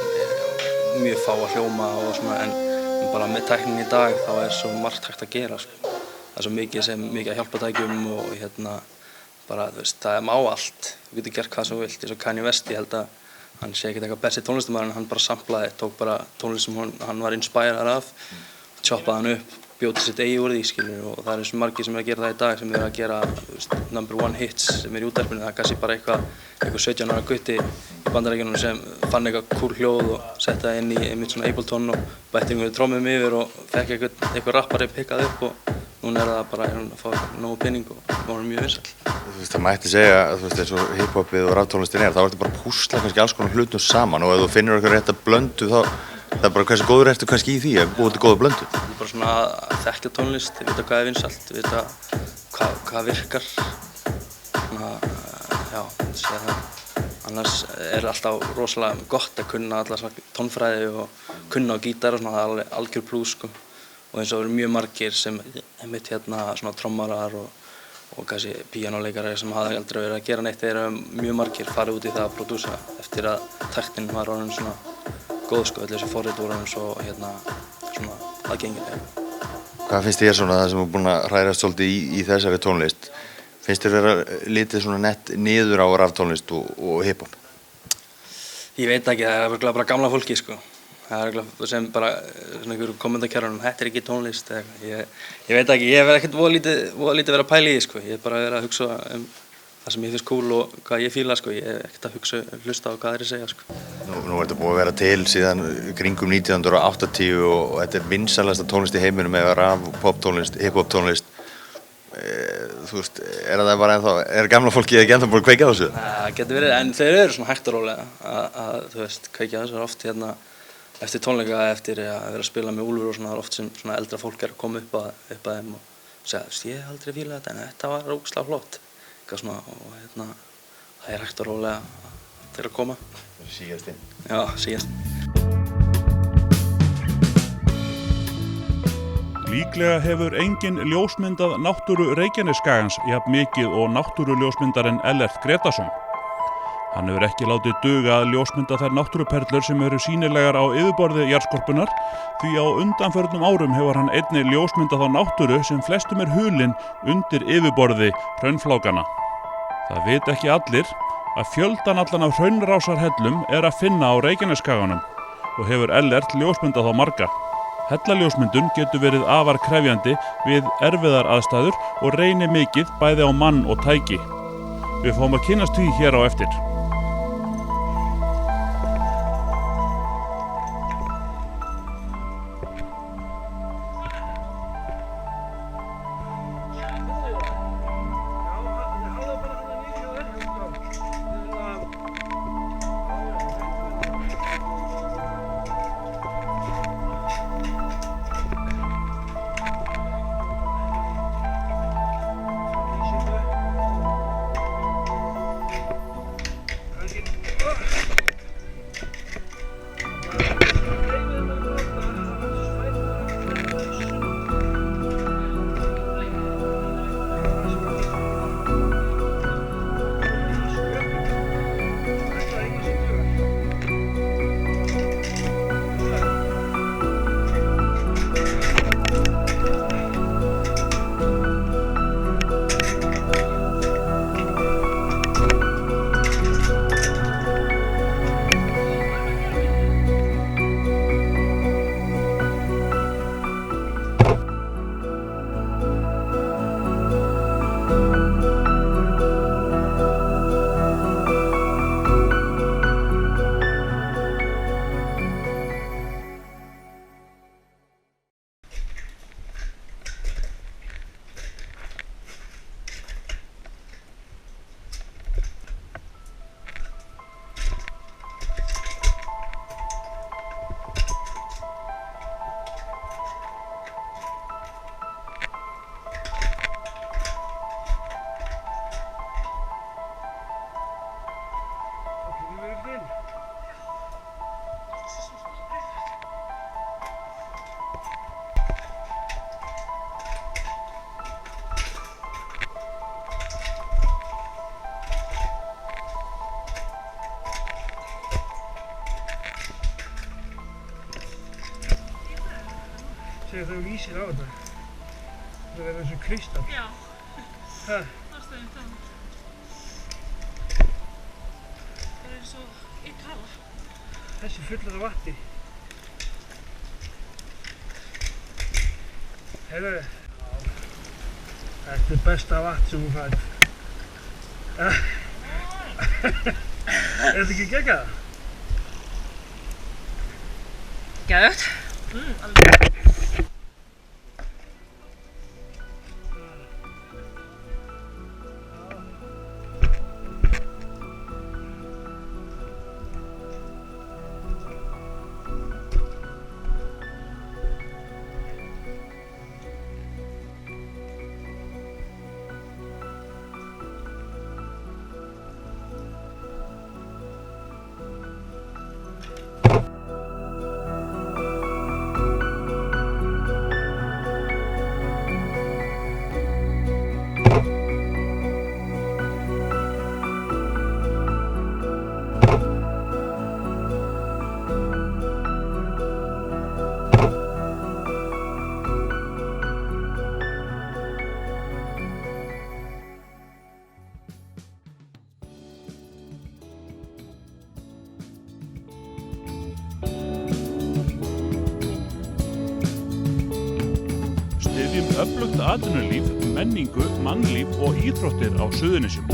mjög fá að hljóma og svona, en bara með tæknin í dag þá er svo margt hægt að gera sko. Það er svo mikið að hjálpa tækjum og bara, þú veist, það má allt, þú getur gert hvað sem þú vilt, eins og Kanye West, ég held að hann sé ekkert eitthvað besti tónlistarmaður en hann bara samplaði, tók bara tónlist sem hann var inspirað af, choppaði hann upp, bjóti sitt eigi úr því, skilur, og það eru svo margir sem að gera það í dag, sem eru að gera, þú veist, #1 hits sem í útvarpinu, það er kannski bara eitthvað 17 ára gutti í Bandaríkjunum sem fann eitthvað cool hljóð og setti það inn í einmitt svona Ableton og bætti einhverju trommum yfir og fekk eitthvað rappari pikkað upp og núna það bara að fá nógu pening og voru mjög vinsæll. Þú veist, það mætti segja að þú veist, eins og hiphopið og raftónlistin þá ertu bara að púsla kannski alls konar hlutum saman og ef þú finnur eitthvað rétta blöndu þá það bara hversu góður ertu kannski í því að búa til góða blöndu. Það bara svona að þekkja tónlist, vita hvað vinsælt, vita hvað virkar. Svona, já, segja það. Annars alltaf rosalega gott að kunna alla tónfræði og kunna á gítar og svona, það alveg algjör plús sko. Og eins og eru mjög margir sem einmitt svona trommarar og kannski píanóleikarar sem hafa aldrei verið að gera neitt, þeir eru mjög margir farið út í það að prodúsa eftir að taktin var orðin svona góð sko, öll þessi forrit voru orðin svo svona aðgengilega. Hvað finnst þér svona það sem er búin að hrærast svolítið í þessari tónlist? Finnst þér vera lítið svona nett niður á raftónlist og hiphop? Ég veit ekki, það er bara gamla fólki sko. Það er sem bara svona einhverjum kommentarkerfunum, þetta er ekki tónlist eða eitthvað. Ég veit ekki, ég hef ekkert voða lítið verið að pæla í því sko. Ég hef bara verið að hugsa það sem ég finnst cool og hvað ég fíla sko. Ég hef ekkert að hlusta á hvað þeir segja sko. Nú er þetta búið að vera til síðan kringum 1980 og þetta er vinsælasta tónlist í heiminum eða raf, poptónlist, hiphop-tónlist. Þú veist, það bara ennþá, gamla fólki ekki ennþá búin að kveikja á þessu? Það getur verið, en þeir eru svona hægt og rólega að þú veist, kveikja á þessu oft eftir tónleika, eftir að vera að spila með Úlfur og svona, það er oft sem svona eldra fólk að koma upp að þeim og segja, þú veist, ég hef aldrei fílað þetta en þetta var ógeðslega flott. Eitthvað svona, og það er hægt og rólega til að koma. Sígast inn. Já, sígast inn. Líklega hefur enginn ljósmyndað náttúru Reykjanesskagans jafn mikið og náttúruljósmyndarinn Ellert Gretarsson. Hann hefur ekki látið duga að ljósmynda þær náttúruperlur sem eru sýnilegar á yfirborði jarðskorpunnar því á undanförnum árum hefur hann einnig ljósmyndað á náttúru sem flestum er hulin undir yfirborði hraunflákana. Það vita ekki allir að fjöldan allan af hraunrásarhellum er að finna á Reykjanesskaganum og hefur Ellert ljósmyndað á marga. Hellaljósmyndun getur verið afar krefjandi við erfiðar aðstæður og reynir mikið bæði á mann og tæki. Við fáum að kynnast því hér á eftir. Þegar þú vísir á þetta, það verður eins og kristall. Já, það stöðum það. Það er eins og í kala. Þessi fullar af vatni. Heyrðu, þetta er besta vatn sem þú færð. Er þetta ekki geggjað? Geðveikt. Alveg. öflugt atvinnulíf, menningu, mannlíf og íþróttir á Suðurnesjum.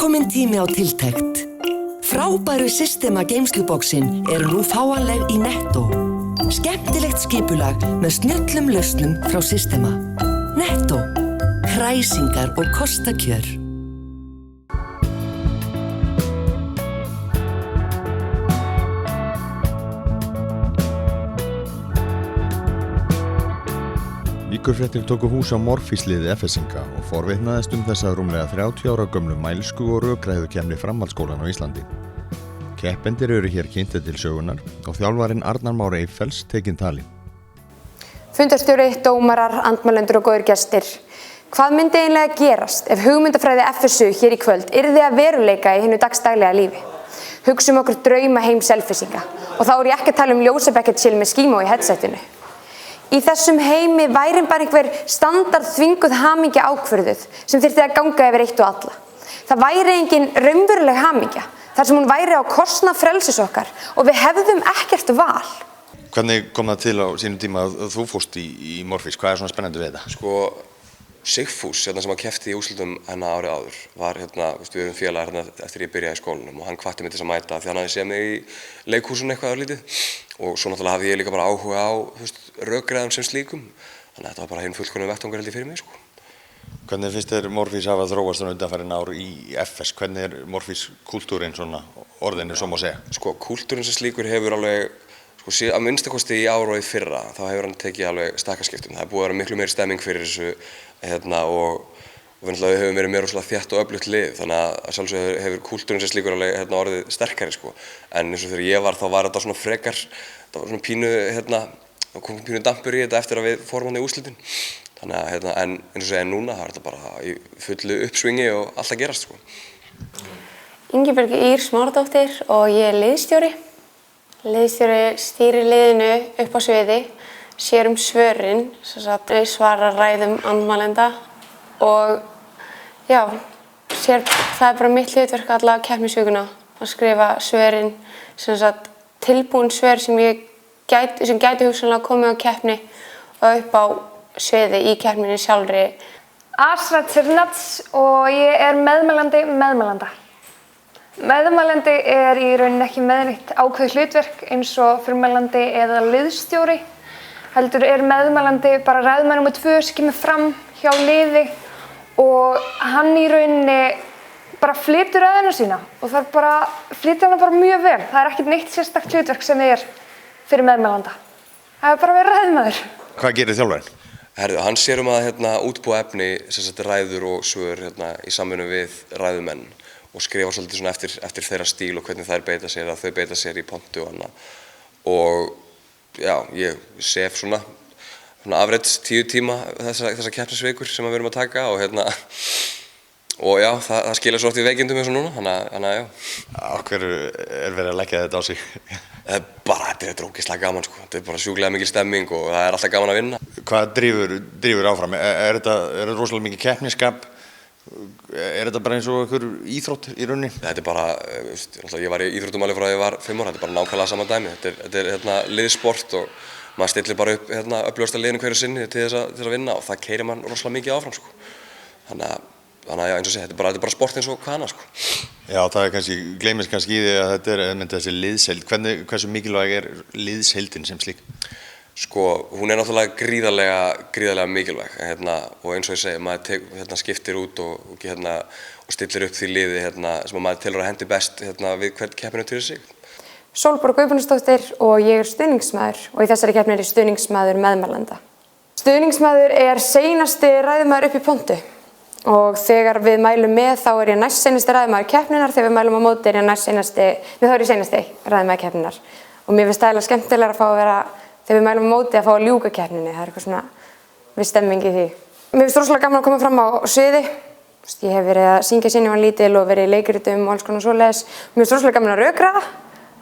Kominn tími á tiltekt. Frábæru Systema geymslubóksinn eru nú fáanleg í Netto. Skemmtilegt skipulag með snjöllum lausnum frá Systema. Netto. Kræsingar og kostakjör. Víkurfréttir tóku hús á Morfís-liði FS-inga og forvitnaðist þessa rúmlega 30 ára gömlu mælsku- og rökræðukeppni framhaldsskólan á Íslandi. Keppendur eru hér kynntir til sögunar og þjálfarinn Arnar Már Eyfells tekinn tali. Fundarstjóri, dómarar, andmælendur og góðir gestir. Hvað myndi eiginlega gerast ef hugmyndafræði FSU hér í kvöld yrði að veruleika í hinu dagsdaglega lífi? Hugsum okkur drauma heim Selfyssinga og þá er ég ekki að tala ljósabekkjarchill með skímó í headsetinu. Í þessum heimi væri bara einhver standard þvinguð hamingja ákvörðuð sem þyrfti að ganga yfir eitt og alla. Það væri engin raunveruleg hamingja þar sem hún væri á kostnað frelsis okkar og við hefðum ekkert val. Hvernig kom það til á sínum tíma að þú fórst í Morfís? Hvað er svona spennandi við þetta? Sko, Sigfús, sem að keppti í úrslitum árið áður, var við erum félagar eftir ég byrjaði í skólanum og hann hvatti mig til að mæta því hann hafði séð mig í leikhúsinu eitthvað örlítið og svo náttúrulega hafði ég líka bara áhuga á rökræðum sem slíkum, þannig að þetta var bara hinn fullkomnum vettvangur held ég fyrir mig, sko. Hvernig finnst þér Morfís hafa þróast undanfarin ár í FS? Hvernig er Morfís kúltúrin svona orðinu sem má segja? Sko, kúltúrin sem slíkur hefur alveg að minnstakosti í ár og í fyrra þá hefur hann tekið alveg stakkaskiptum. Það er búið að vera miklu meiri stemming fyrir þessu og við höfum verið meira þétt og öflugt lið þannig að sjálfsögðu hefur kúltúrin sem slíkur alveg orðið sterkari sko. En eins og þegar ég var þá var þetta svona frekar, það var svona pínu, kom pínu dampur í þetta eftir að við fórum hann í úrslitin. Þannig að en eins og segja núna það er þetta bara í fullu uppsvingi og allt að gerast sko. Ingibjörg Ýr Smáradóttir og ég er liðsstjóri. Liðsstjóri stýrir liðinu upp á sviði, sér svörin, svarar ræðum andmælenda og já, það er bara mitt hlutverk alla keppnisvikuna að skrifa svörin, tilbúin svör sem gæti hugsanlega komið á keppni og upp á sviði í keppninni sjálfri. Asrat Sirnats og ég er meðmælandi. Meðmælandi er í rauninni ekki með neitt ákveðið hlutverk eins og frumælandi eða liðsstjóri. Heldur er meðmælandi bara ræðumaður númer 2 sem kemur fram hjá liði og hann í rauninni bara flytur ræðuna sína og það bara flytur hana bara mjög vel. Það er ekkert neitt sérstakt hlutverk sem er fyrir meðmælanda. Það er bara að vera ræðumaður. Hvað gerir þjálfarinn? Hann sér að útbúa efni, ræður og svör í samvinnu við ræðumenn og skrifa svolítið svona eftir þeirra stíl og hvernig þær beita sér, að þau beita sér í pontu og annað. Og já, ég sef svona afreitt 10 tíma þessa keppnisvikur sem við erum að taka og já, það skilur svo oft í veikindum eins og núna, þannig að já. Á hverju er verið að leggja þetta á sig? Bara, þetta er ógeðslega gaman sko, þetta er bara sjúklega mikil stemming og það er alltaf gaman að vinna. Hvað drífur áfram? Er þetta rosalega mikið keppnisskap? Er þetta bara eins og einhver íþrótt í rauninni? Þetta er bara, ég var í íþróttum alveg frá að ég var 5 ára, þetta er bara nákvæmlega sama dæmi. Þetta er liðsport og maður stillir bara upp öflugasta liðinu hverju sinni til þess að vinna og það keyrir mann rosalega mikið áfram sko. Þannig að eins og sé, þetta er bara sport eins og hvað annað sko. Já, það gleymist kannski í því að þetta er þessi liðsheild. Hversu mikilvæg er liðsheildin sem slík? Sko, hún er náttúrulega gríðarlega mikilvæg og eins og ég segi, maður skiptir út og stillir upp því liði sem maður telur að hendi best við hvern keppinu til sig. Sólborg Guðbjörnsdóttir og ég er stuðningsmaður og í þessari keppni er ég stuðningsmaður meðmælanda. Stuðningsmaður er seinasti ræðumaður upp í pontu og þegar við mælum með þá er ég næst seinasti ræðumaður keppninar, þegar við mælum á móti er ég seinasti ræðumaður keppninar og mér finnst það eiginlega skemmtilega að fá að vera þegar við mælum á móti að fá að ljúka keppninni, það er eitthvað svona við stemming í því. Mér finnst rosalega gaman að koma fram á sviði Ég hef verið að syngja sinni var lítil og verið í leikritum og alls konar svoleiðis. Mér finnst rosalega gaman að rökræða,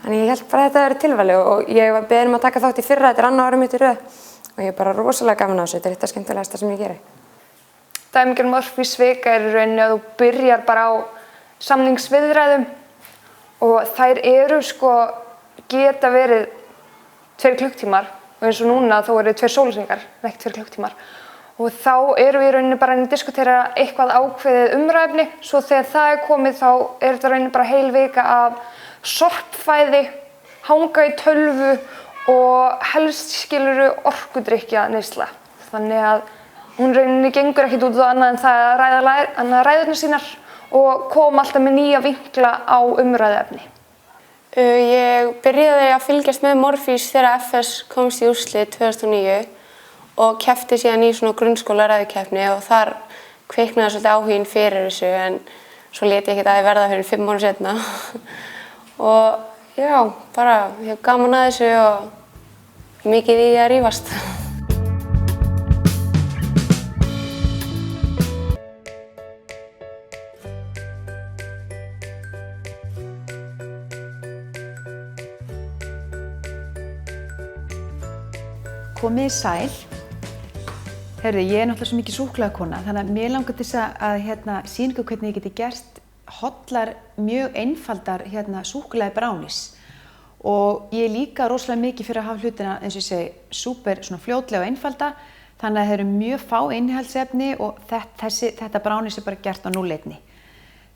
þannig ég held bara að þetta verið tilvæli og ég var beðin að taka þátt í fyrra, þetta annað árið mitt í röð og ég er bara rosalega gaman á þessu, þetta eitt af skemmtilegasta sem ég geri. Dæmigerð Murphys-vika í rauninni að þú byrjar bara á samningsviðræðum og þær eru geta verið 2 klukktímar og eins og núna þá eru 2 sólarhringar, ekki 2 klukktímar. Og þá erum við í rauninni bara að diskutera eitthvað ákveðið umræðefni, svo þegar það komið þá er þetta rauninni bara heil vika af sorpfæði, hanga í tölvu og helst orkudrykkja neysla. Þannig að hún rauninni gengur ekkert út á annað en það að ræða ræðurnar sínar og koma alltaf með nýja vinkla á umræðefni. Ég byrjaði að fylgjast með Murphys þegar FS komst í úrslit 2009 og keppti síðan í svona grunnskólaræðukeppni og þar kviknaði svolítið áhuginn fyrir þessu en svo lét ég ekkert að ég verða fyrir 5 árum seinna. Og já, bara ég hef gaman að þessu og mikið í að rífast. Komið sæl. Herðu, ég er náttúrulega svo mikið súkkulaðikona, þannig að mér langar til þess að sýna ykkur hvernig ég geti gert hollar, mjög einfaldar súkkulaði brownies. Og ég er líka rosalega mikið fyrir að hafa hlutina, eins og ég segi, súper svona fljótlega og einfalda, þannig að það eru mjög fá innihaldsefni og þetta brownies er bara gert á 0-1.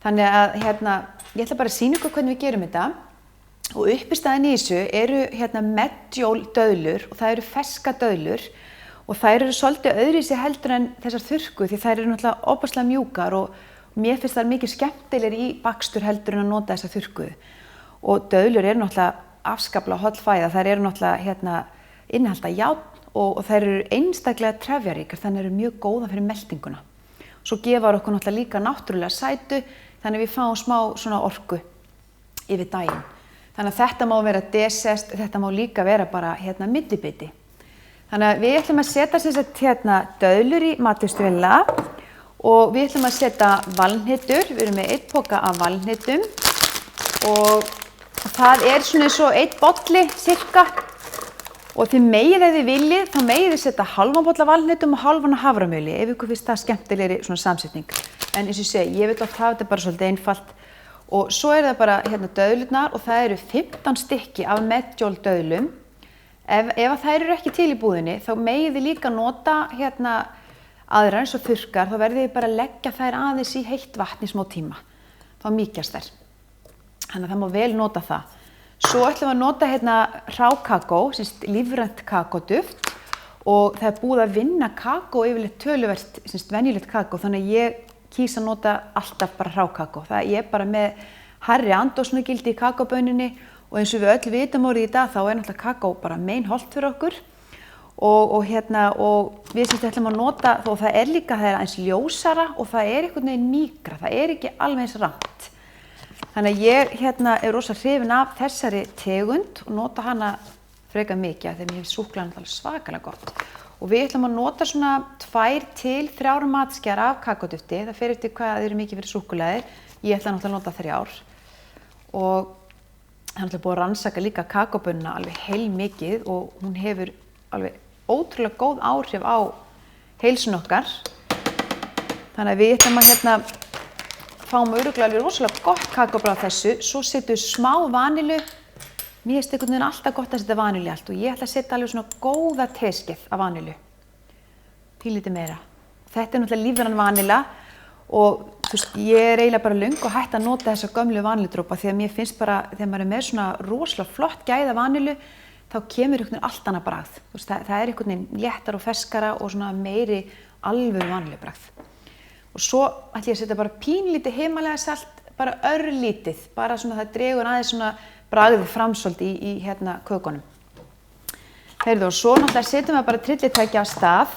Þannig að ég ætla bara að sýna ykkur hvernig við gerum þetta. Og uppistaðan í þessu eru medjól döðlur og það eru ferska döðlur og þær eru svolítið öðruvísi heldur en þessar þurrku því þær eru náttúrulega ofboðslega mjúkar og mér finnst það mikið skemmtilegri í bakstur heldur en að nota þessar þurrku. Og döðlur eru náttúrulega afskaplega holl fæða, þær eru náttúrulega innihalda járn og þær eru einstaklega trefjaríkar, þannig eru mjög góða fyrir meltinguna. Svo gefa okkur náttúrulega líka náttúrulega sætu, þannig við fáum smá svona orku yfir daginn. Þannig að þetta má vera desert, þetta má líka vera bara millibiti. Þannig að við ætlum að setja döðlur í matvinnsluvéla og við ætlum að setja valhnetur. Við erum með 1 poka af valhnetum og það er svona eins og 1 bolli cirka. Og þið megið ef þið viljið, þá megið þið setja halvan bolla valhnetum og halvan haframjöli ef ykkur finnst það skemmtilegri svona samsetning. En eins og ég segi, ég vil oft hafa þetta bara svolítið einfalt. Og svo það bara döðlurnar og það eru 15 stykki af medjól döðlum. Ef þær eru ekki til í búðinni þá megið þið líka nota aðrar eins og þurrkar, þá verðið þið bara að leggja þær aðeins í heitt vatn í smá tíma. Þá mýkjast þær. Þannig að það má vel nota það. Svo ætlum við að nota hrákakó, lífrænt kakóduft og það er búið að vinna kakó yfirleitt töluvert, venjulegt kakó, þannig að ég kýs að nota alltaf bara hrákakó. Ég er bara með hærri andófsnargildi í kakóbauninni og eins og við öll vitum orðið í dag þá er náttúrulega kakó bara meinhollt fyrir okkur og við ætlum að nota, þó það er líka eins ljósara og það er einhvern veginn mýkra, það er ekki alveg eins rangt. Þannig að ég er rosa hrifin af þessari tegund og nota hana frekar mikið þegar mér finnst súkkulaðið svakalega gott. Og við ætlum að nota svona 2 til 3 matskeiðar af kakódufti. Það fer eftir hvað þið eru mikið fyrir súkkulaði. Ég ætla náttúrulega að nota 3. Og það er náttúrulega búið að rannsaka líka kakóbaunina alveg heilmikið og hún hefur alveg ótrúlega góð áhrif á heilsun okkar. Þannig að við ætlum að fáum örugglega alveg rosalega gott kakóbragð þessu. Svo setjum við smá vanílu. Mér finnst einhvern veginn alltaf gott að setja vanílu í allt og ég ætla að setja alveg svona góða teskeið af vanílu. Pínlítið meira. Þetta er náttúrulega lífræn vaníla og ég er eiginlega bara löngu hætt að nota þessa gömlu vaníludropa því að mér finnst bara, þegar maður er með svona rosalega flott gæða vanílu, þá kemur einhvern veginn allt annað bragð. Það er einhvern veginn léttara og ferskara og svona meiri alvöru vanílubragð. Og svo ætla ég að setja bara pínlítið himalega salt, bara örlítið, bara svona það dregur aðeins svona bragðið fram svolítið í kökunum. Heyrðu, og svo náttúrulega setjum við bara tryllitæki af stað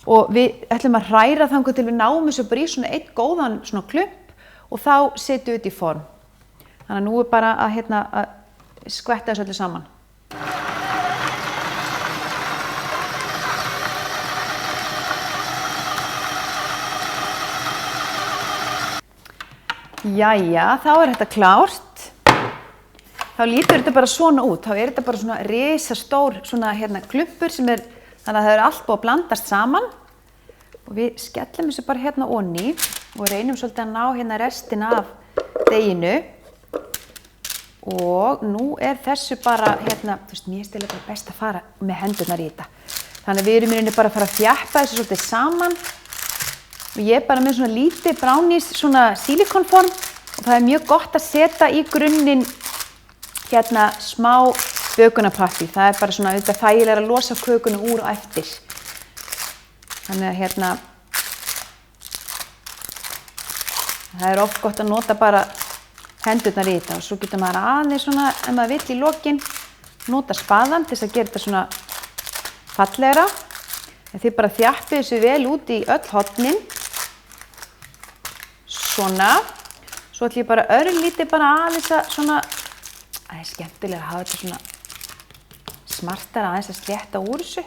og við ætlum að hræra þangað til við náum þessu bara í svona 1 góðan svona klump og þá setjum við þetta í form. Þannig að nú er bara að skvetta þessu öllu saman. Jæja, þá þetta klárt. Þá lítur þetta bara svona út. Þá þetta bara svona risastór svona klumpur sem þannig að það allt búið að blandast saman. Og við skellum þessu bara hérna onni og reynum svolítið að ná restina af deginu. Og nú þessu bara þú veist, mér finnst bara best að fara með hendurnar í þetta. Þannig að við erum í rauninni bara að fara að þjappa þessu svolítið saman. Og ég bara með svona lítið brownies, svona sílikonform og það mjög gott að setja í grunninn smá bökunarpappír. Það bara svona auðvitað þægilega að losa kökuna úr og eftir. Þannig að það oft gott að nota bara hendurnar í þetta og svo getur maður aðeins svona, ef maður vill í lokin, nota spaðan til þess að gera þetta svona fallegra. Þið bara þjappið þessu vel út í öll hornin. Svona. Svo ætlum ég bara örlítið bara aðeins að svona, það skemmtilega að hafa þetta svona smartara aðeins að slétta úr þessu.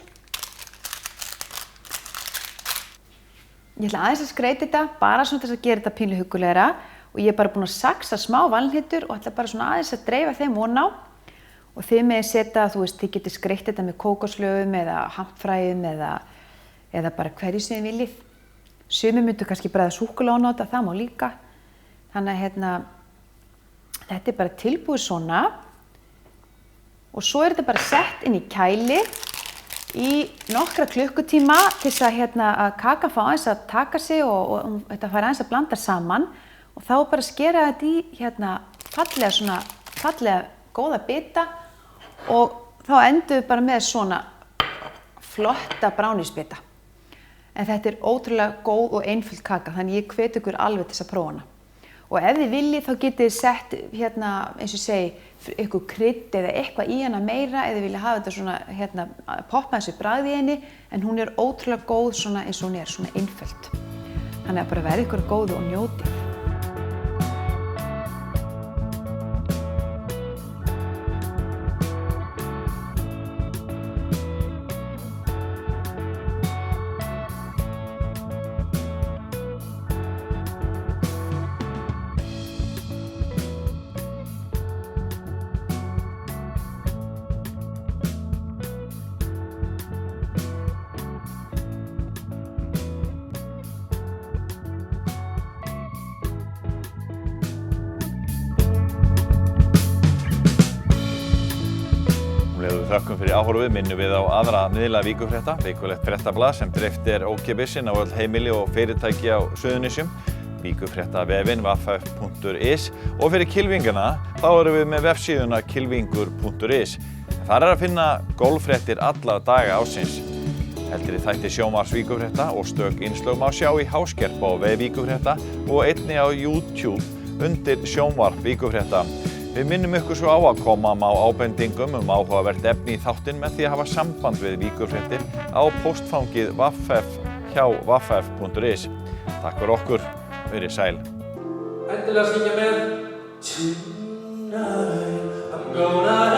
Ég ætla aðeins að skreyta þetta, bara svona til þess að gera þetta pínu huggulegra og ég bara búin að saxa smá valnötur og ætla bara svona aðeins að dreifa þeim ofan á. Og þið með setja, þú veist, þið getið skreytt þetta með kókoslögum eða hampfræjum eða bara hverju sem þið viljið. Sumir myndu kannski bræða súkkulaði á þetta, það má líka. Þannig að þetta bara tilbúið svona. Og svo þetta bara sett inn í kæli í nokkra klukkutíma til þess að kakan fá aðeins að taka sig og þetta fær aðeins að blanda saman. Og þá bara skera þetta í fallega góða bita. Og þá endum við bara með svona flotta browniesbita. En þetta ótrúlega góð og einföld kaka, þannig ég hvet ykkur alveg til þess að prófa hana. Og ef þið viljið þá getið þið sett eins og segi, ykkur krydd eða eitthvað í hana meira, eða viljið hafa þetta svona poppa þessu bragð í henni, en hún ótrúlega góð svona eins og hún svona einföld. Þannig að bara verið ykkur góðu og njótið. Þökkum fyrir áhorfið, minnum við á aðra miðla Víkurfrétta, vikulegt fréttablað sem dreift ókeypis inn á öll heimili og fyrirtæki á Suðurnesjum, Víkurfréttavefinn vaff.is og fyrir kylfingana þá erum við með vefsíðuna kylfingur.is. Þar að finna golffréttir alla daga ársins. Eldri þætti sjónvarps Víkurfrétta og stök innslög má sjá í háskerp á vef Víkurfrétta og einnig á YouTube undir sjónvarp Víkurfrétta. Við minnum ykkur svo á að koma á ábendingum áhugavert efni í þáttinn með því að hafa samband við Víkurfréttir á póstfangið vaff hjá vaff.is. Takk fyrir okkur, verið sæl. Endilega syngja með. Tonight I'm gonna